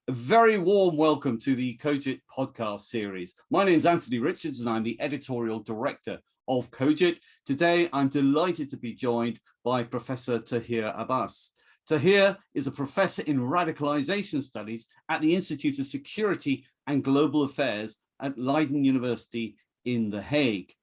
A very warm welcome to the Cogit podcast series. My name is Anthony Richards and I'm the editorial director of Cogit. Today, I'm delighted to be joined by Professor Tahir Abbas. Tahir is a professor in Radicalisation Studies at the Institute of Security and Global Affairs at Leiden University in The Hague.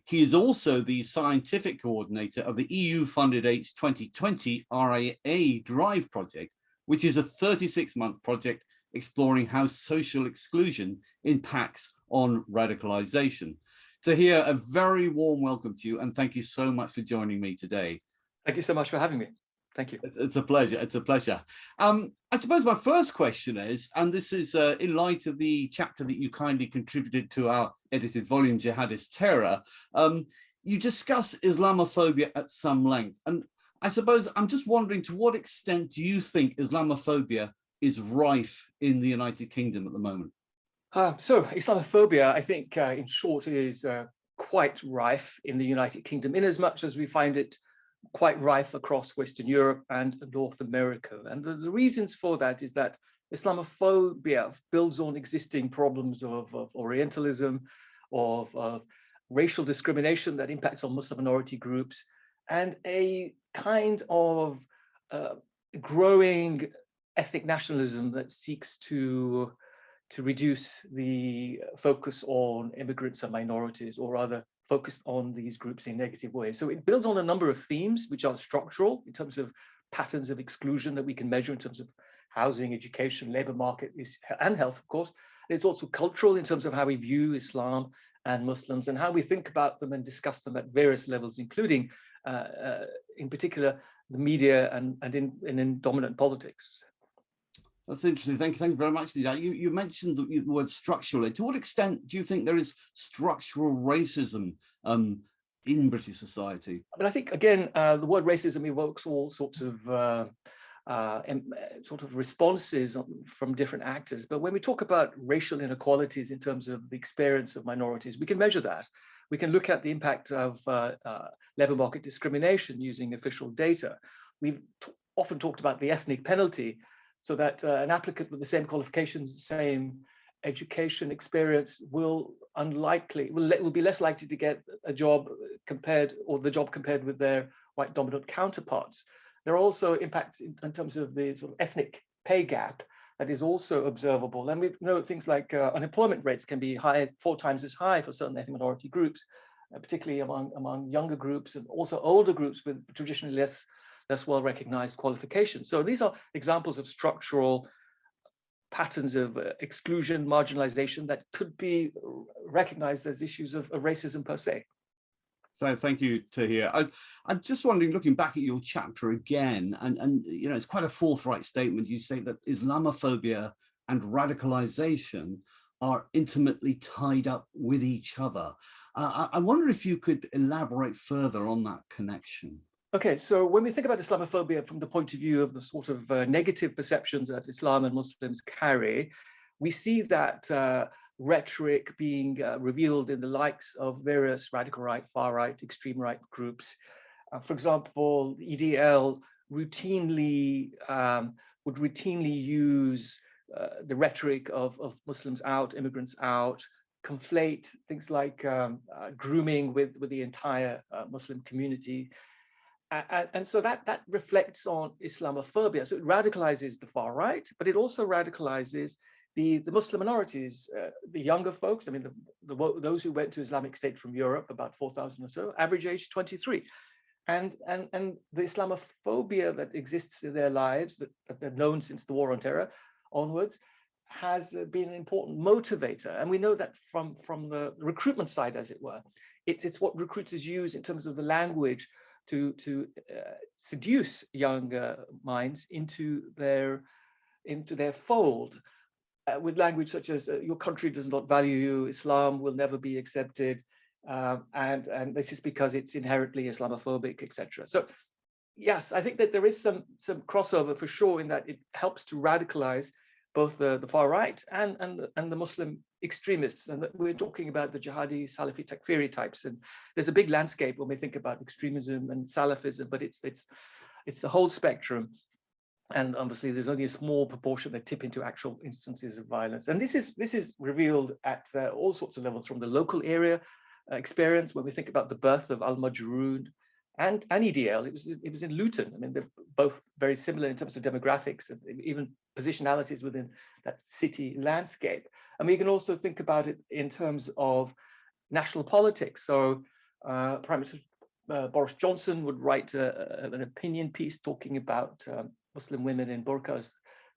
He is also the scientific coordinator of the EU-funded H2020 Drive project, which is a 36-month project exploring how social exclusion impacts on radicalization. Tahir, a very warm welcome to you, and thank you so much for joining me today. Thank you so much for having me. Thank you. It's a pleasure. It's a pleasure. I suppose my first question is, and this is in light of the chapter that you kindly contributed to our edited volume, Jihadist Terror, you discuss Islamophobia at some length. And I suppose I'm just wondering, to what extent do you think Islamophobia is rife in the United Kingdom at the moment? So Islamophobia, I think, in short, is quite rife in the United Kingdom, in as much as we find it quite rife across Western Europe and North America. And the reasons for that is that Islamophobia builds on existing problems of Orientalism, of racial discrimination that impacts on Muslim minority groups, and a kind of growing ethnic nationalism that seeks to reduce the focus on immigrants and minorities, or rather focused on these groups in negative ways. So it builds on a number of themes which are structural in terms of patterns of exclusion that we can measure in terms of housing, education, labor market, and health, of course. And it's also cultural in terms of how we view Islam and Muslims and how we think about them and discuss them at various levels, including in particular the media and in dominant politics. That's interesting. Thank you very much. You mentioned the word structural. To what extent do you think there is structural racism in British society? I mean, I think, again, the word racism evokes all sorts of responses from different actors. But when we talk about racial inequalities in terms of the experience of minorities, we can measure that. We can look at the impact of labor market discrimination using official data. We've often talked about the ethnic penalty, so that an applicant with the same qualifications, the same education experience will be less likely to get a job compared with their white dominant counterparts. There are also impacts in terms of the sort of ethnic pay gap that is also observable. And we know things like unemployment rates can be 4 times as high for certain ethnic minority groups, particularly among younger groups and also older groups with traditionally less well-recognized qualifications. So these are examples of structural patterns of exclusion, marginalization that could be recognized as issues of racism per se. So thank you, Tahir. I'm just wondering, looking back at your chapter again, and you know, it's quite a forthright statement. You say that Islamophobia and radicalization are intimately tied up with each other. I wonder if you could elaborate further on that connection. Okay, so when we think about Islamophobia from the point of view of the sort of negative perceptions that Islam and Muslims carry, we see that rhetoric being revealed in the likes of various radical right, far right, extreme right groups. For example, EDL would routinely use the rhetoric of Muslims out, immigrants out, conflate things like grooming with the entire Muslim community. And so that reflects on Islamophobia. So it radicalizes the far right, but it also radicalizes the Muslim minorities, the younger folks. I mean, those who went to Islamic State from Europe, about 4,000 or so, average age 23. And the Islamophobia that exists in their lives, that they've known since the War on Terror onwards, has been an important motivator. And we know that from the recruitment side, as it were. It's what recruiters use in terms of the language to seduce young minds into their fold, with language such as your country does not value you, Islam will never be accepted, and this is because it's inherently Islamophobic, etc. So yes, I think that there is some crossover for sure in that it helps to radicalize both the far right and the Muslim extremists. And we're talking about the jihadi, Salafi, Takfiri types. And there's a big landscape when we think about extremism and Salafism, but it's the whole spectrum. And obviously, there's only a small proportion that tip into actual instances of violence. And this is revealed at all sorts of levels, from the local area experience, when we think about the birth of Al-Majroon and EDL. It was in Luton. I mean, they're both very similar in terms of demographics and even positionalities within that city landscape. And we can also think about it in terms of national politics. So Prime Minister Boris Johnson would write an opinion piece talking about Muslim women in burqas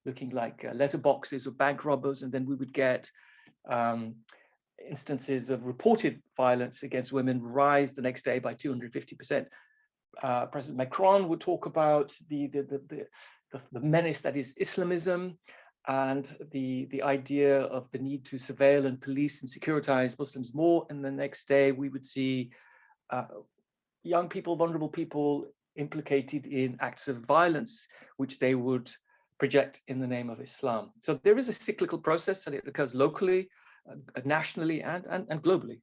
looking like letterboxes or bank robbers, and then we would get instances of reported violence against women rise the next day by 250%. President Macron would talk about the menace that is Islamism, and the idea of the need to surveil and police and securitize Muslims more. And the next day we would see young people, vulnerable people implicated in acts of violence, which they would project in the name of Islam. So there is a cyclical process, and it occurs locally, nationally, and globally.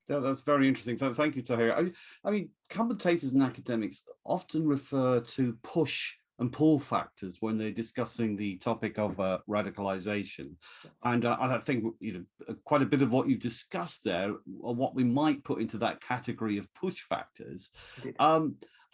Yeah, that's very interesting. Thank you, Tahir. I mean, commentators and academics often refer to push and pull factors when they're discussing the topic of radicalization. And I think quite a bit of what you discussed there are what we might put into that category of push factors.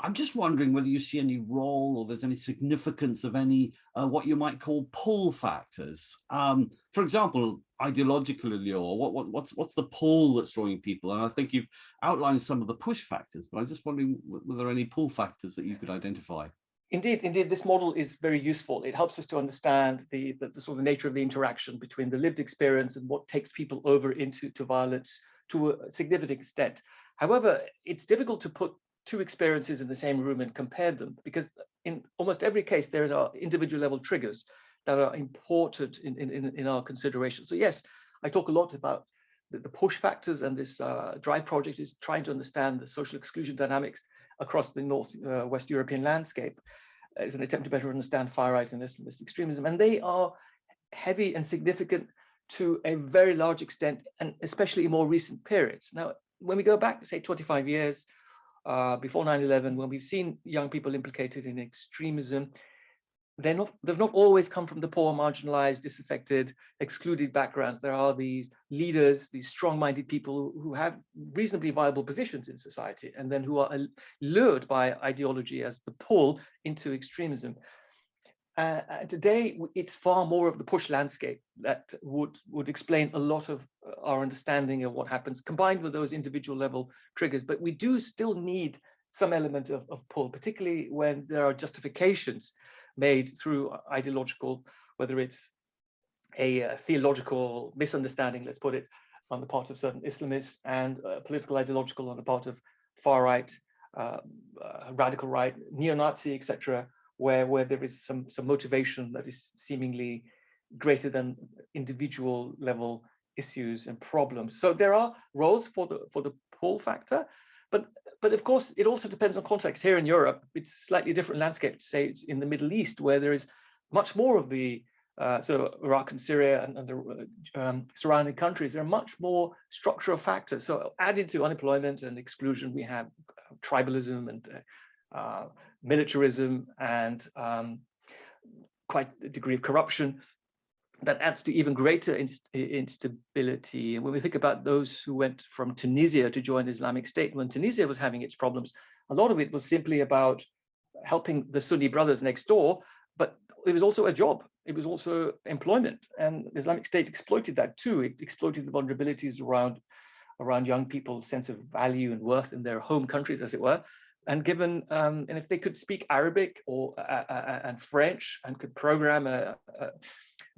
I'm just wondering whether you see any role or there's any significance of any what you might call pull factors. For example, ideologically, or what's the pull that's drawing people? And I think you've outlined some of the push factors, but I'm just wondering were there any pull factors that you could identify? Indeed, this model is very useful. It helps us to understand the sort of nature of the interaction between the lived experience and what takes people over into violence to a significant extent. However, it's difficult to put two experiences in the same room and compare them, because in almost every case, there are individual level triggers that are important in our consideration. So yes, I talk a lot about the push factors, and this Drive project is trying to understand the social exclusion dynamics across the West European landscape. It's an attempt to better understand far-right and Islamist extremism, and they are heavy and significant to a very large extent, and especially in more recent periods. Now, when we go back, say, 25 years, before 9/11, when we've seen young people implicated in extremism, they've not always come from the poor, marginalized, disaffected, excluded backgrounds. There are these leaders, these strong-minded people who have reasonably viable positions in society, and then who are lured by ideology as the pull into extremism. Today, it's far more of the push landscape that would explain a lot of our understanding of what happens, combined with those individual level triggers. But we do still need some element of pull, particularly when there are justifications made through ideological, whether it's a theological misunderstanding, let's put it, on the part of certain Islamists, and political ideological on the part of far right, radical right, neo-Nazi, etc., where there is some motivation that is seemingly greater than individual level issues and problems. So there are roles for the pull factor, but of course it also depends on context. Here in Europe, it's a slightly different landscape to say it's in the Middle East, where there is much more of the so Iraq and Syria and the surrounding countries. There are much more structural factors. So added to unemployment and exclusion, we have tribalism and militarism and quite a degree of corruption that adds to even greater instability. And when we think about those who went from Tunisia to join the Islamic State, when Tunisia was having its problems, a lot of it was simply about helping the Sunni brothers next door, but it was also a job. It was also employment, and the Islamic State exploited that too. It exploited the vulnerabilities around young people's sense of value and worth in their home countries, as it were. And given, and if they could speak Arabic or and French and could program a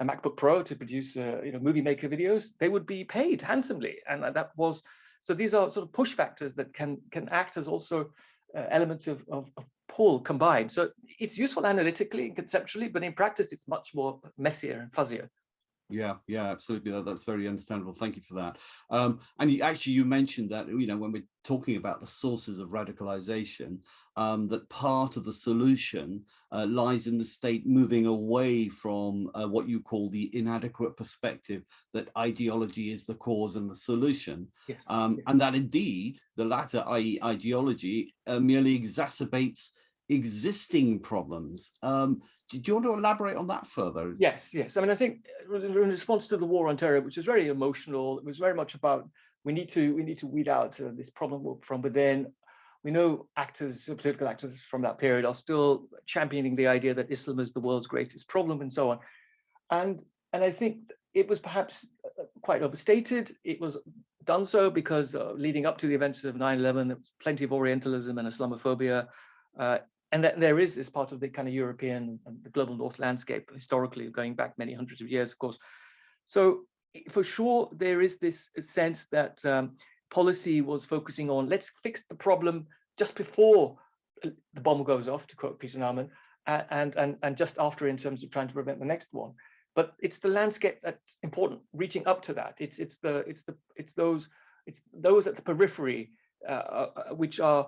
MacBook Pro to produce movie maker videos, they would be paid handsomely. And that was, so these are sort of push factors that can act as also elements of pull combined. So it's useful analytically and conceptually, but in practice, it's much more messier and fuzzier. Yeah, absolutely. That's very understandable. Thank you for that. And you mentioned that, when we're talking about the sources of radicalization, that part of the solution lies in the state moving away from what you call the inadequate perspective that ideology is the cause and the solution. Yes. And that indeed the latter, i.e. ideology, merely exacerbates existing problems. Do you want to elaborate on that further? Yes. I mean, I think in response to the war on terror, which was very emotional, it was very much about we need to weed out this problem from within. We know actors, political actors from that period, are still championing the idea that Islam is the world's greatest problem, and so on. And I think it was perhaps quite overstated. It was done so because leading up to the events of 9/11, there was plenty of Orientalism and Islamophobia. And that there is this part of the kind of European and the global North landscape historically, going back many hundreds of years, of course. So for sure, there is this sense that policy was focusing on, let's fix the problem just before the bomb goes off, to quote Peter Naumann, and just after, in terms of trying to prevent the next one. But it's the landscape that's important, reaching up to that. It's those at the periphery which are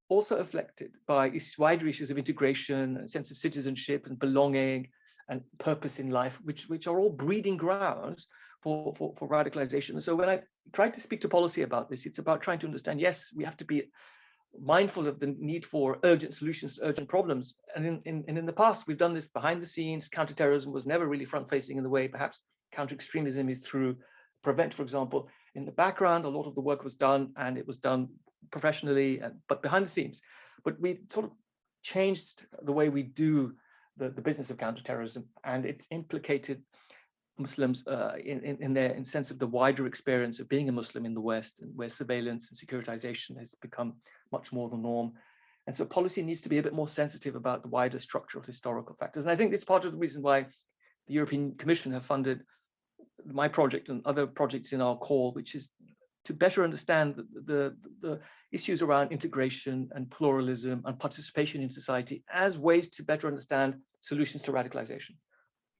also affected by these wider issues of integration, and sense of citizenship and belonging and purpose in life, which are all breeding grounds for radicalization. And so when I try to speak to policy about this, it's about trying to understand, yes, we have to be mindful of the need for urgent solutions to urgent problems. And in the past, we've done this behind the scenes. Counter-terrorism was never really front-facing in the way perhaps counter-extremism is through PREVENT, for example. In the background, a lot of the work was done, and it was done professionally, but behind the scenes. But we sort of changed the way we do the business of counterterrorism, and it's implicated Muslims in their sense of the wider experience of being a Muslim in the West, and where surveillance and securitization has become much more the norm. And so policy needs to be a bit more sensitive about the wider structure of historical factors. And I think it's part of the reason why the European Commission have funded my project and other projects in our call, which is to better understand the issues around integration and pluralism and participation in society as ways to better understand solutions to radicalization.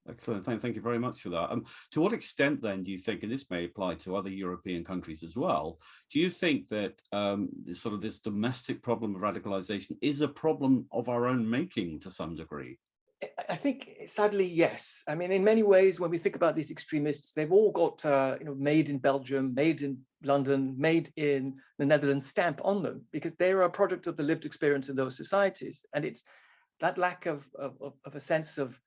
Excellent. Thank you very much for that. To what extent then do you think, and this may apply to other European countries as well, do you think that this domestic problem of radicalization is a problem of our own making to some degree? I think, sadly, yes. I mean, in many ways, when we think about these extremists, they've all got, made in Belgium, made in London, made in the Netherlands stamp on them, because they are a product of the lived experience in those societies. And it's that lack of a sense of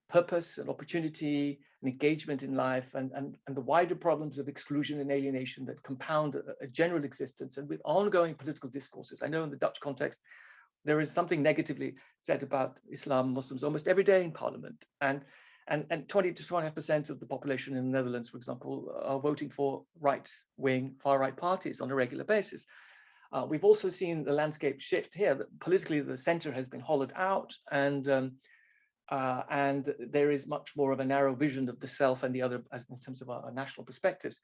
purpose and opportunity and engagement in life, and the wider problems of exclusion and alienation that compound a general existence, and with ongoing political discourses. I know in the Dutch context, there is something negatively said about Islam, Muslims almost every day in Parliament, and 20 to 25% of the population in the Netherlands, for example, are voting for right-wing, far-right parties on a regular basis. We've also seen the landscape shift here. That politically, the centre has been hollowed out, and there is much more of a narrow vision of the self and the other, as in terms of our national perspectives.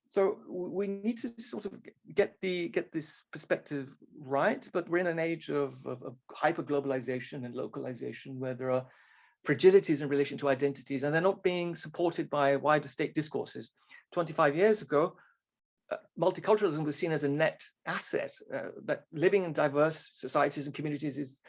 So we need to sort of get this perspective right, but we're in an age of hyper-globalization and localization, where there are fragilities in relation to identities, and they're not being supported by wider state discourses. 25 years ago, multiculturalism was seen as a net asset, that living in diverse societies and communities is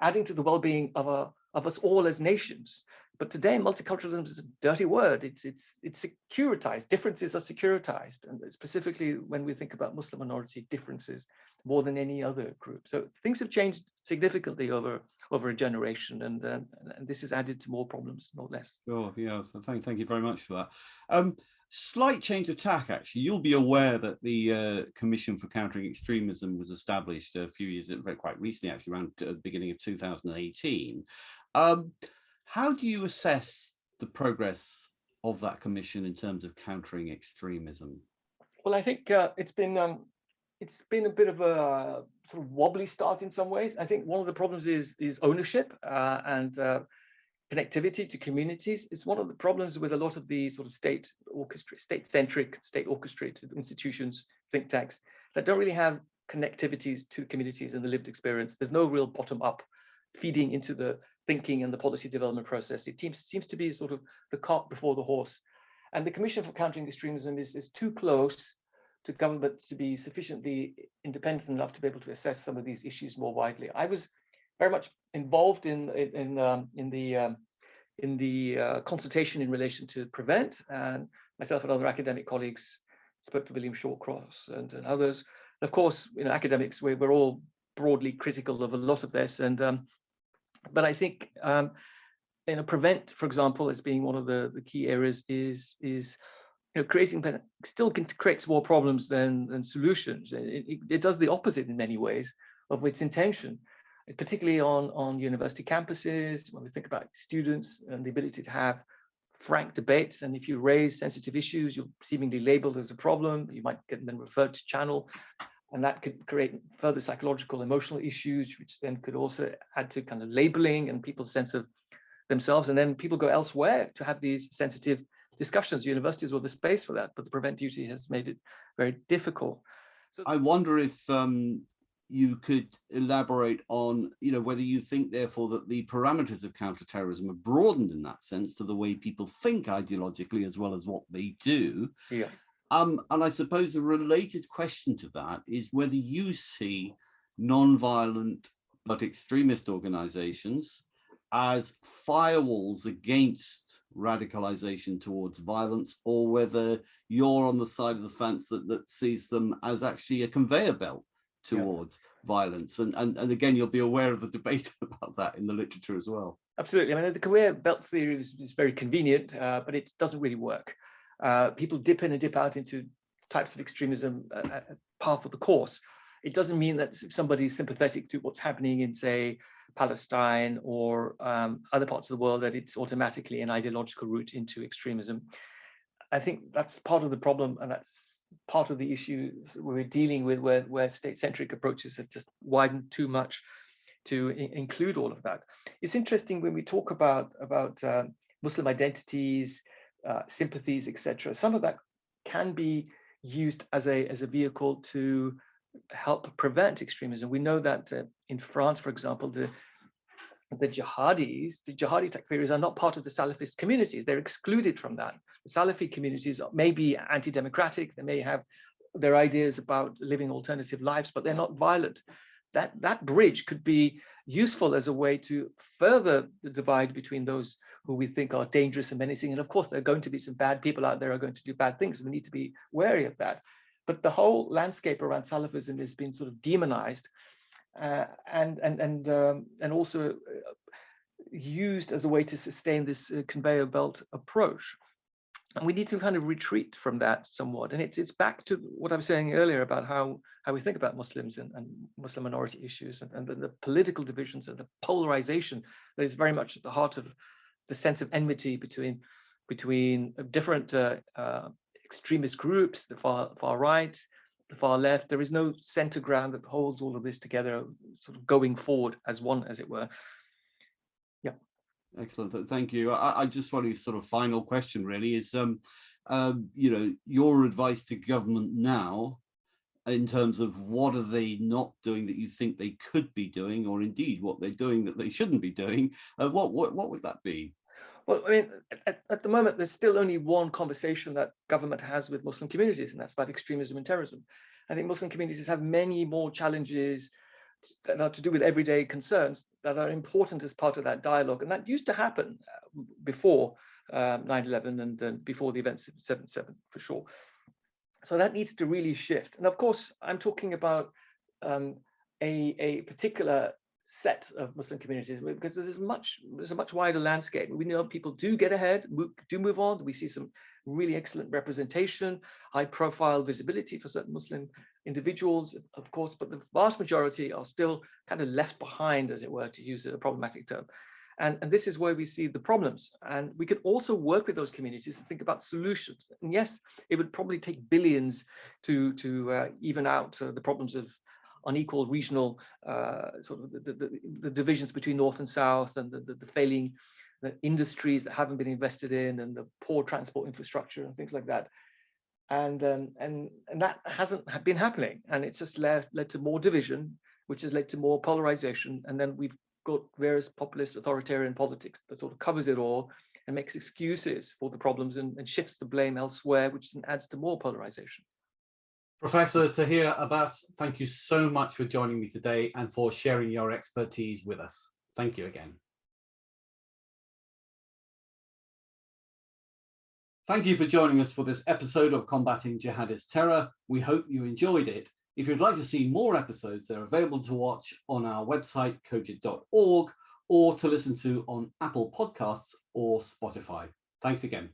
adding to the well-being of us all as nations. But today, multiculturalism is a dirty word. It's securitized. Differences are securitized, and specifically when we think about Muslim minority differences, more than any other group. So things have changed significantly over a generation, and this has added to more problems, not less. Oh, yeah. So thank you very much for that. Slight change of tack, actually. You'll be aware that the Commission for Countering Extremism was established a few years, quite recently, actually, around the beginning of 2018. How do you assess the progress of that commission in terms of countering extremism? Well, I think it's been a bit of a sort of wobbly start in some ways. I think one of the problems is ownership and connectivity to communities. It's one of the problems with a lot of the sort of state-centric, state-orchestrated institutions, think tanks, that don't really have connectivities to communities and the lived experience. There's no real bottom-up feeding into the thinking and the policy development process. It seems to be sort of the cart before the horse. And the Commission for Countering Extremism is too close to government to be sufficiently independent enough to be able to assess some of these issues more widely. I was very much involved in the consultation in relation to PREVENT, and myself and other academic colleagues spoke to William Shawcross and others. And of course, academics, we're all broadly critical of a lot of this. And but I think prevent, for example, as being one of the key areas is creating still creates more problems than solutions. It does the opposite in many ways of its intention, particularly on university campuses, when we think about students and the ability to have frank debates. And if you raise sensitive issues, you're seemingly labeled as a problem. You might get them referred to channel, and that could create further psychological, emotional issues, which then could also add to kind of labeling and people's sense of themselves. And then people go elsewhere to have these sensitive discussions. Universities were the space for that, but the prevent duty has made it very difficult. So I wonder if you could elaborate on, whether you think, therefore, that the parameters of counterterrorism are broadened in that sense to the way people think ideologically as well as what they do. Yeah. And I suppose a related question to that is whether you see non-violent but extremist organizations as firewalls against radicalization towards violence, or whether you're on the side of the fence that sees them as actually a conveyor belt towards violence. And again, you'll be aware of the debate about that in the literature as well. Absolutely. I mean, the conveyor belt theory is very convenient, but it doesn't really work. People dip in and dip out into types of extremism par for the course. It doesn't mean that if somebody's sympathetic to what's happening in, say, Palestine or other parts of the world, that it's automatically an ideological route into extremism. I think that's part of the problem, and that's part of the issue we're dealing with, where state-centric approaches have just widened too much to include all of that. It's interesting when we talk about Muslim identities, sympathies, etc. Some of that can be used as a vehicle to help prevent extremism. We know that in France, for example, the jihadi takfiris are not part of the Salafist communities. They're excluded from that. The Salafi communities may be anti-democratic. They may have their ideas about living alternative lives, but they're not violent. That bridge could be useful as a way to further the divide between those who we think are dangerous and menacing. And of course, there are going to be some bad people out there who are going to do bad things. We need to be wary of that. But the whole landscape around Salafism has been sort of demonized and also used as a way to sustain this conveyor belt approach. And we need to kind of retreat from that somewhat. And it's back to what I was saying earlier about how we think about Muslims and Muslim minority issues and the political divisions and the polarization that is very much at the heart of the sense of enmity between different extremist groups, the far right, the far left. There is no center ground that holds all of this together, sort of going forward as one, as it were. Yeah. Excellent. Thank you. I just want to sort of final question really is, your advice to government now in terms of what are they not doing that you think they could be doing, or indeed what they're doing that they shouldn't be doing. What would that be? Well, I mean, at the moment, there's still only one conversation that government has with Muslim communities, and that's about extremism and terrorism. I think Muslim communities have many more challenges that are to do with everyday concerns that are important as part of that dialogue. And that used to happen before 9/11 and before the events of 7/7, for sure. So that needs to really shift. And of course, I'm talking about a particular set of Muslim communities, because there's a much wider landscape. We know people do get ahead, do move on. We see some really excellent representation, high profile visibility for certain Muslim individuals, of course, but the vast majority are still kind of left behind, as it were, to use a problematic term. And this is where we see the problems. And we can also work with those communities to think about solutions. And yes, it would probably take billions to even out the problems of unequal regional sort of the divisions between North and South, and the failing industries that haven't been invested in, and the poor transport infrastructure and things like that. And that hasn't been happening, and it's just led to more division, which has led to more polarization. And then we've got various populist authoritarian politics that sort of covers it all and makes excuses for the problems and shifts the blame elsewhere, which then adds to more polarization. Professor Tahir Abbas, thank you so much for joining me today and for sharing your expertise with us. Thank you again. Thank you for joining us for this episode of Combating Jihadist Terror. We hope you enjoyed it. If you'd like to see more episodes, they're available to watch on our website, cogit.org, or to listen to on Apple Podcasts or Spotify. Thanks again.